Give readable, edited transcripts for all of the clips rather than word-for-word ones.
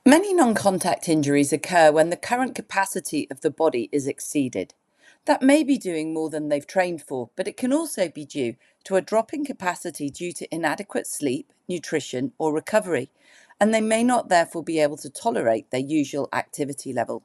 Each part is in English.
Many non-contact injuries occur when the current capacity of the body is exceeded. That may be doing more than they've trained for, but it can also be due to a drop in capacity due to inadequate sleep, nutrition, or recovery, and they may not therefore be able to tolerate their usual activity level.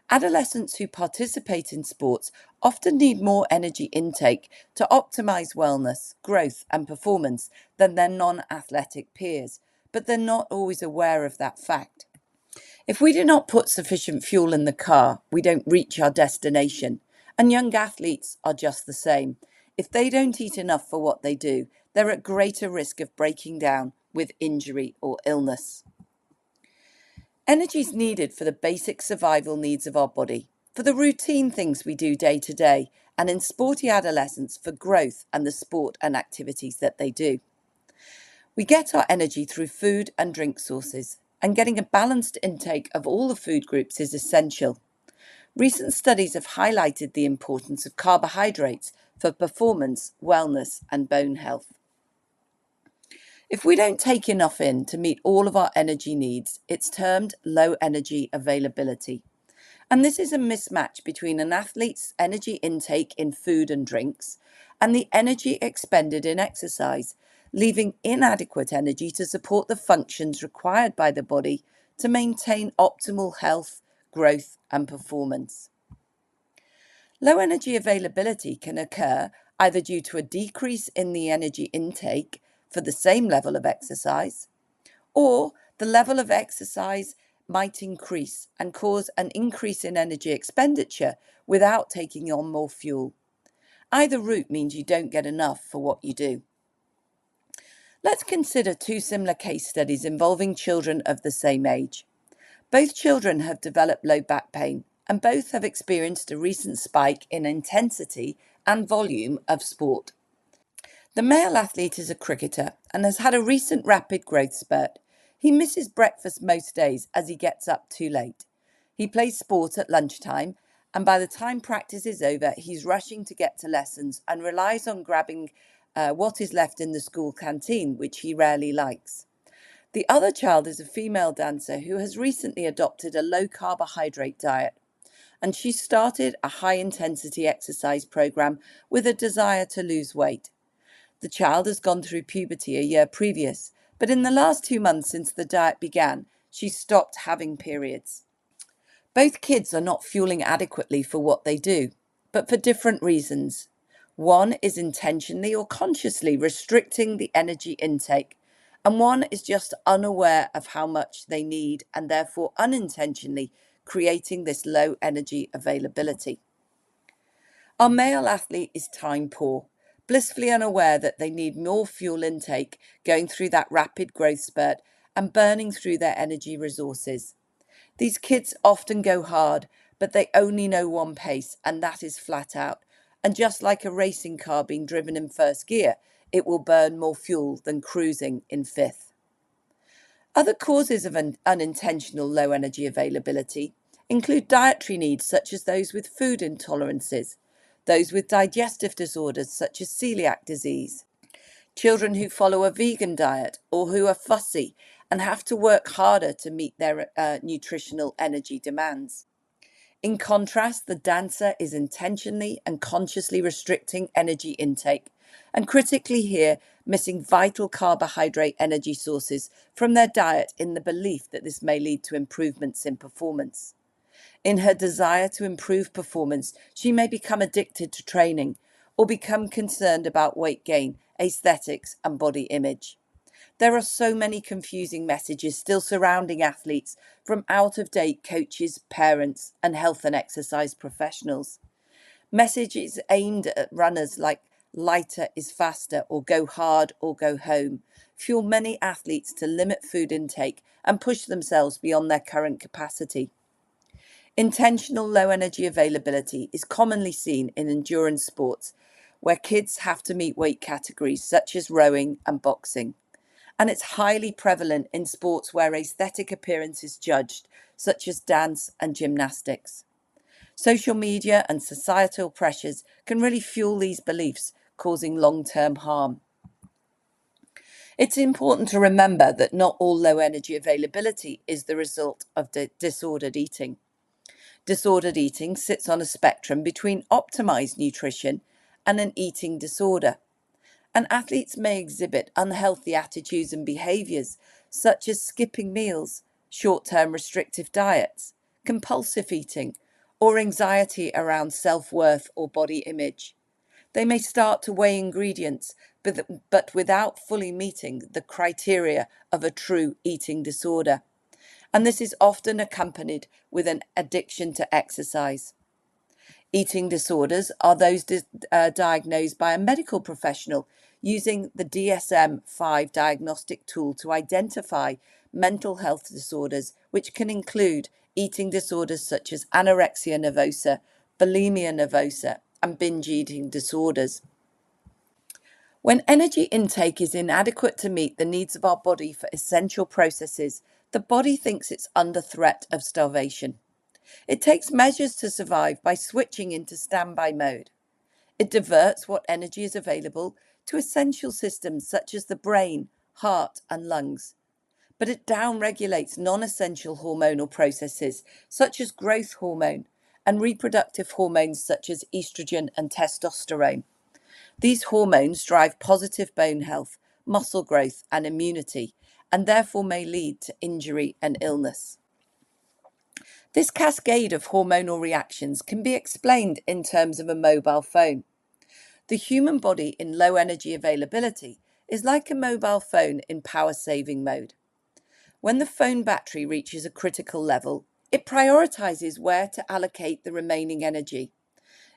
Adolescents who participate in sports often need more energy intake to optimize wellness, growth, and performance than their non-athletic peers, but they're not always aware of that fact. If we do not put sufficient fuel in the car, we don't reach our destination. And young athletes are just the same. If they don't eat enough for what they do, they're at greater risk of breaking down with injury or illness. Energy is needed for the basic survival needs of our body, for the routine things we do day to day, and in sporty adolescents for growth and the sport and activities that they do. We get our energy through food and drink sources, and getting a balanced intake of all the food groups is essential. Recent studies have highlighted the importance of carbohydrates for performance, wellness, and bone health. If we don't take enough in to meet all of our energy needs, it's termed low energy availability. And this is a mismatch between an athlete's energy intake in food and drinks and the energy expended in exercise, leaving inadequate energy to support the functions required by the body to maintain optimal health, growth, and performance. Low energy availability can occur either due to a decrease in the energy intake for the same level of exercise, or the level of exercise might increase and cause an increase in energy expenditure without taking on more fuel. Either route means you don't get enough for what you do. Let's consider two similar case studies involving children of the same age. Both children have developed low back pain, and both have experienced a recent spike in intensity and volume of sport. The male athlete is a cricketer and has had a recent rapid growth spurt. He misses breakfast most days as he gets up too late. He plays sport at lunchtime, and by the time practice is over, he's rushing to get to lessons and relies on grabbing what is left in the school canteen, which he rarely likes. The other child is a female dancer who has recently adopted a low carbohydrate diet, and she started a high intensity exercise program with a desire to lose weight. The child has gone through puberty a year previous, but in the last 2 months since the diet began, she stopped having periods. Both kids are not fueling adequately for what they do, but for different reasons. One is intentionally or consciously restricting the energy intake, and one is just unaware of how much they need and therefore unintentionally creating this low energy availability. Our male athlete is time poor, blissfully unaware that they need more fuel intake going through that rapid growth spurt and burning through their energy resources. These kids often go hard, but they only know one pace, and that is flat out. And just like a racing car being driven in first gear, it will burn more fuel than cruising in fifth. Other causes of unintentional low energy availability include dietary needs such as those with food intolerances, those with digestive disorders such as celiac disease, children who follow a vegan diet or who are fussy and have to work harder to meet their nutritional energy demands. In contrast, the dancer is intentionally and consciously restricting energy intake and critically here missing vital carbohydrate energy sources from their diet in the belief that this may lead to improvements in performance. In her desire to improve performance, she may become addicted to training or become concerned about weight gain, aesthetics, and body image. There are so many confusing messages still surrounding athletes from out-of-date coaches, parents, and health and exercise professionals. Messages aimed at runners like lighter is faster or go hard or go home fuel many athletes to limit food intake and push themselves beyond their current capacity. Intentional low energy availability is commonly seen in endurance sports where kids have to meet weight categories such as rowing and boxing. And it's highly prevalent in sports where aesthetic appearance is judged, such as dance and gymnastics. Social media and societal pressures can really fuel these beliefs, causing long-term harm. It's important to remember that not all low energy availability is the result of disordered eating. Disordered eating sits on a spectrum between optimized nutrition and an eating disorder, and athletes may exhibit unhealthy attitudes and behaviors such as skipping meals, short-term restrictive diets, compulsive eating, or anxiety around self-worth or body image. They may start to weigh ingredients, but without fully meeting the criteria of a true eating disorder. And this is often accompanied with an addiction to exercise. Eating disorders are those diagnosed by a medical professional using the DSM-5 diagnostic tool to identify mental health disorders, which can include eating disorders such as anorexia nervosa, bulimia nervosa, and binge eating disorders. When energy intake is inadequate to meet the needs of our body for essential processes, the body thinks it's under threat of starvation. It takes measures to survive by switching into standby mode. It diverts what energy is available to essential systems such as the brain, heart, and lungs. But it downregulates non-essential hormonal processes such as growth hormone and reproductive hormones such as estrogen and testosterone. These hormones drive positive bone health, muscle growth, and immunity, and therefore may lead to injury and illness. This cascade of hormonal reactions can be explained in terms of a mobile phone. The human body in low energy availability is like a mobile phone in power saving mode. When the phone battery reaches a critical level, it prioritizes where to allocate the remaining energy.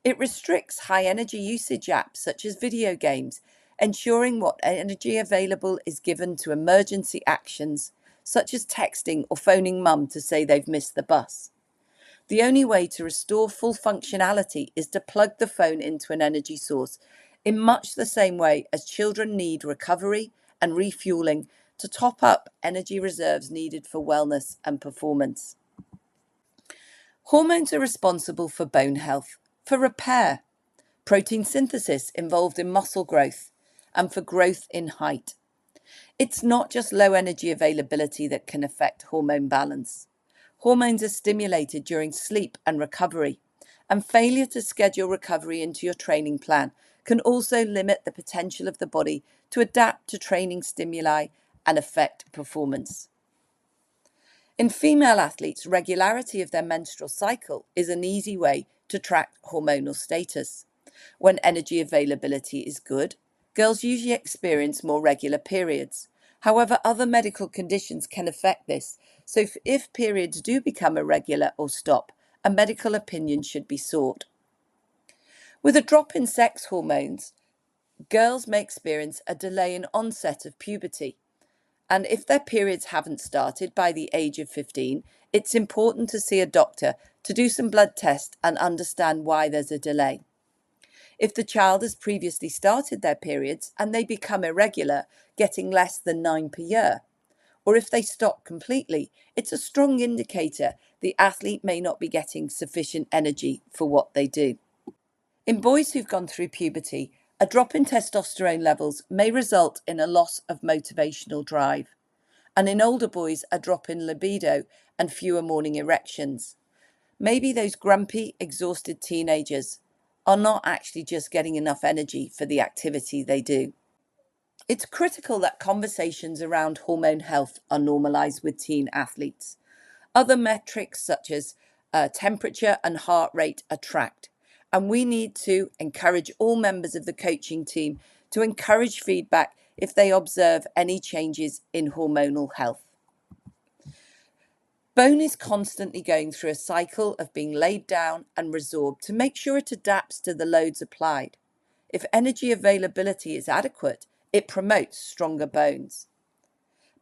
It restricts high energy usage apps such as video games, ensuring what energy available is given to emergency actions such as texting or phoning mum to say they've missed the bus. The only way to restore full functionality is to plug the phone into an energy source in much the same way as children need recovery and refueling to top up energy reserves needed for wellness and performance. Hormones are responsible for bone health, for repair, protein synthesis involved in muscle growth, and for growth in height. It's not just low energy availability that can affect hormone balance. Hormones are stimulated during sleep and recovery, and failure to schedule recovery into your training plan can also limit the potential of the body to adapt to training stimuli and affect performance. In female athletes, regularity of their menstrual cycle is an easy way to track hormonal status. When energy availability is good, girls usually experience more regular periods. However, other medical conditions can affect this, so if periods do become irregular or stop, a medical opinion should be sought. With a drop in sex hormones, girls may experience a delay in onset of puberty. And if their periods haven't started by the age of 15, it's important to see a doctor to do some blood tests and understand why there's a delay. If the child has previously started their periods and they become irregular, getting less than 9 per year, or if they stop completely, it's a strong indicator the athlete may not be getting sufficient energy for what they do. In boys who've gone through puberty, a drop in testosterone levels may result in a loss of motivational drive, and in older boys, a drop in libido and fewer morning erections. Maybe those grumpy, exhausted teenagers are not actually just getting enough energy for the activity they do. It's critical that conversations around hormone health are normalized with teen athletes. Other metrics such as temperature and heart rate are tracked, and we need to encourage all members of the coaching team to encourage feedback if they observe any changes in hormonal health. Bone is constantly going through a cycle of being laid down and resorbed to make sure it adapts to the loads applied. If energy availability is adequate, it promotes stronger bones.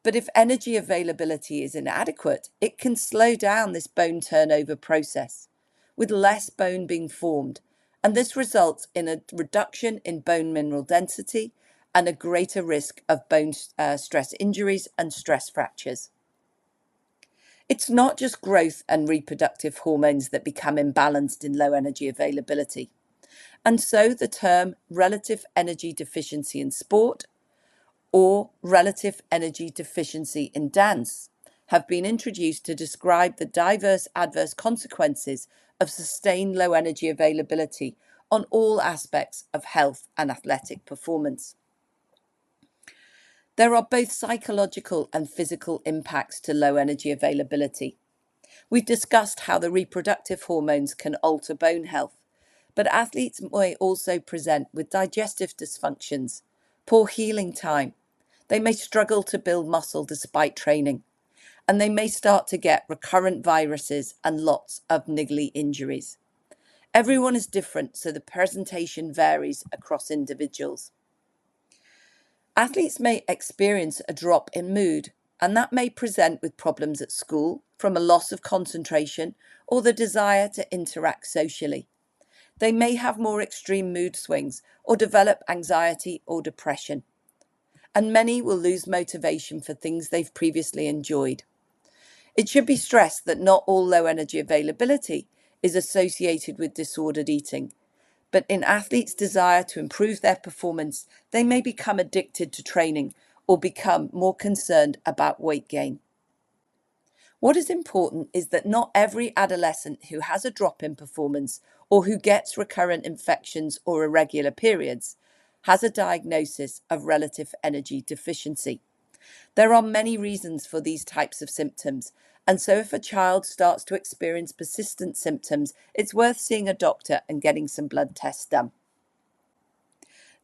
But if energy availability is inadequate, it can slow down this bone turnover process, with less bone being formed, and this results in a reduction in bone mineral density and a greater risk of bone stress injuries and stress fractures. It's not just growth and reproductive hormones that become imbalanced in low energy availability. And so the term relative energy deficiency in sport or relative energy deficiency in dance have been introduced to describe the diverse adverse consequences of sustained low energy availability on all aspects of health and athletic performance. There are both psychological and physical impacts to low energy availability. We've discussed how the reproductive hormones can alter bone health, but athletes may also present with digestive dysfunctions, poor healing time. They may struggle to build muscle despite training, and they may start to get recurrent viruses and lots of niggly injuries. Everyone is different, so the presentation varies across individuals. Athletes may experience a drop in mood, and that may present with problems at school from a loss of concentration or the desire to interact socially. They may have more extreme mood swings or develop anxiety or depression. And many will lose motivation for things they've previously enjoyed. It should be stressed that not all low energy availability is associated with disordered eating, but in athletes' desire to improve their performance, they may become addicted to training or become more concerned about weight gain. What is important is that not every adolescent who has a drop in performance or who gets recurrent infections or irregular periods has a diagnosis of relative energy deficiency. There are many reasons for these types of symptoms, and so if a child starts to experience persistent symptoms, it's worth seeing a doctor and getting some blood tests done.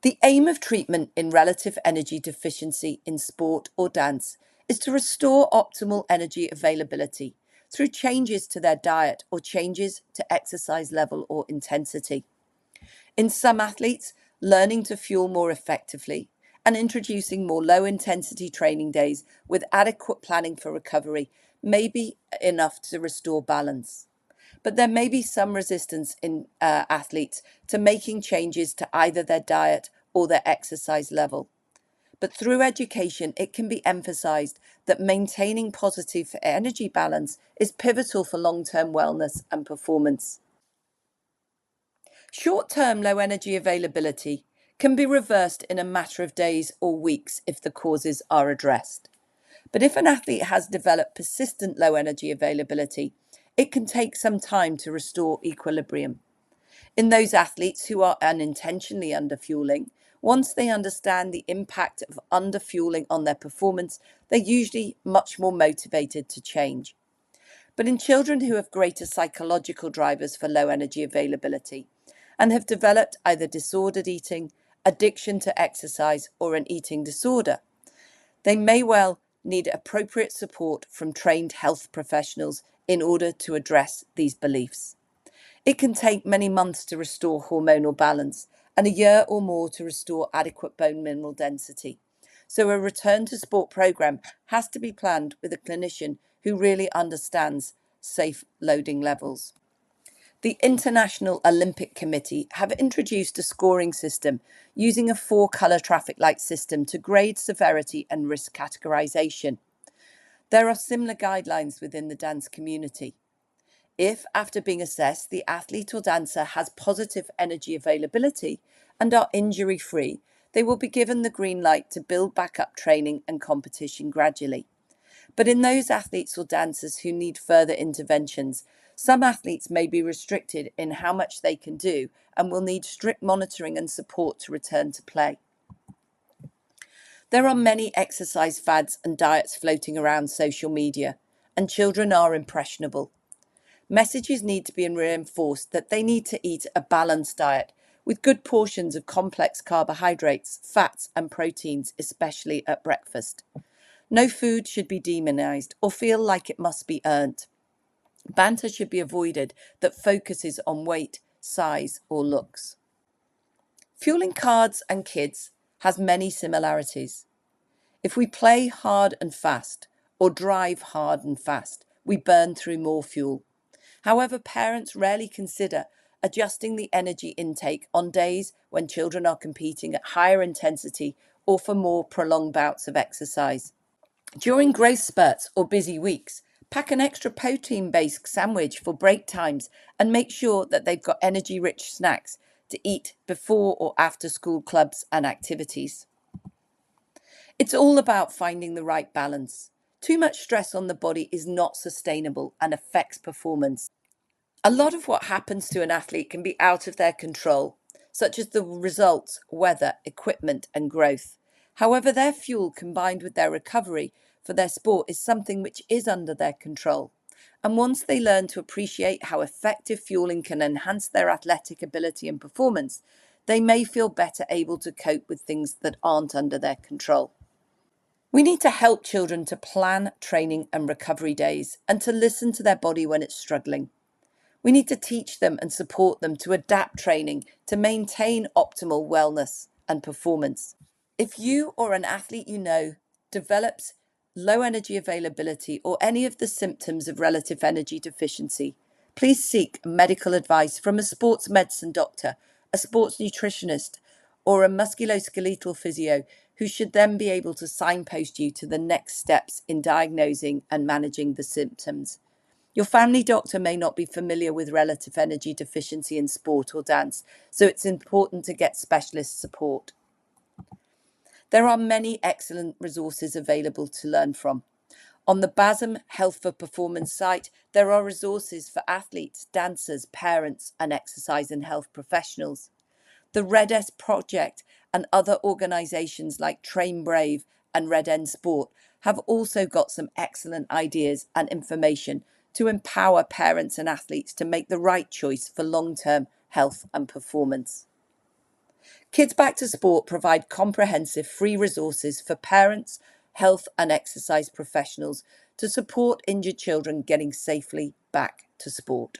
The aim of treatment in relative energy deficiency in sport or dance is to restore optimal energy availability through changes to their diet or changes to exercise level or intensity. In some athletes, learning to fuel more effectively and introducing more low-intensity training days with adequate planning for recovery may be enough to restore balance. But there may be some resistance in athletes to making changes to either their diet or their exercise level. But through education, it can be emphasized that maintaining positive energy balance is pivotal for long-term wellness and performance. Short-term low energy availability can be reversed in a matter of days or weeks if the causes are addressed. But if an athlete has developed persistent low energy availability, it can take some time to restore equilibrium. In those athletes who are unintentionally underfueling, once they understand the impact of underfueling on their performance, they're usually much more motivated to change. But in children who have greater psychological drivers for low energy availability and have developed either disordered eating, addiction to exercise, or an eating disorder, they may well need appropriate support from trained health professionals in order to address these beliefs. It can take many months to restore hormonal balance and a year or more to restore adequate bone mineral density. So a return to sport program has to be planned with a clinician who really understands safe loading levels. The International Olympic Committee have introduced a scoring system using a 4-colour traffic light system to grade severity and risk categorization. There are similar guidelines within the dance community. If, after being assessed, the athlete or dancer has positive energy availability and are injury-free, they will be given the green light to build back up training and competition gradually. But in those athletes or dancers who need further interventions, some athletes may be restricted in how much they can do and will need strict monitoring and support to return to play. There are many exercise fads and diets floating around social media, and children are impressionable. Messages need to be reinforced that they need to eat a balanced diet with good portions of complex carbohydrates, fats, and proteins, especially at breakfast. No food should be demonized or feel like it must be earned. Banter should be avoided that focuses on weight, size, or looks. Fueling cards and kids has many similarities. If we play hard and fast or drive hard and fast, we burn through more fuel. However, parents rarely consider adjusting the energy intake on days when children are competing at higher intensity or for more prolonged bouts of exercise. During growth spurts or busy weeks, pack an extra protein-based sandwich for break times and make sure that they've got energy-rich snacks to eat before or after school clubs and activities. It's all about finding the right balance. Too much stress on the body is not sustainable and affects performance. A lot of what happens to an athlete can be out of their control, such as the results, weather, equipment, and growth. However, their fuel combined with their recovery for their sport is something which is under their control. And once they learn to appreciate how effective fueling can enhance their athletic ability and performance, they may feel better able to cope with things that aren't under their control. We need to help children to plan training and recovery days and to listen to their body when it's struggling. We need to teach them and support them to adapt training to maintain optimal wellness and performance. If you or an athlete you know develops low energy availability or any of the symptoms of relative energy deficiency, please seek medical advice from a sports medicine doctor, a sports nutritionist, or a musculoskeletal physio who should then be able to signpost you to the next steps in diagnosing and managing the symptoms. Your family doctor may not be familiar with relative energy deficiency in sport or dance, so it's important to get specialist support. There are many excellent resources available to learn from. On the BASM Health for Performance site, there are resources for athletes, dancers, parents, and exercise and health professionals. The Red S Project and other organisations like Train Brave and Red End Sport have also got some excellent ideas and information to empower parents and athletes to make the right choice for long-term health and performance. Kids Back to Sport provide comprehensive free resources for parents, health and exercise professionals to support injured children getting safely back to sport.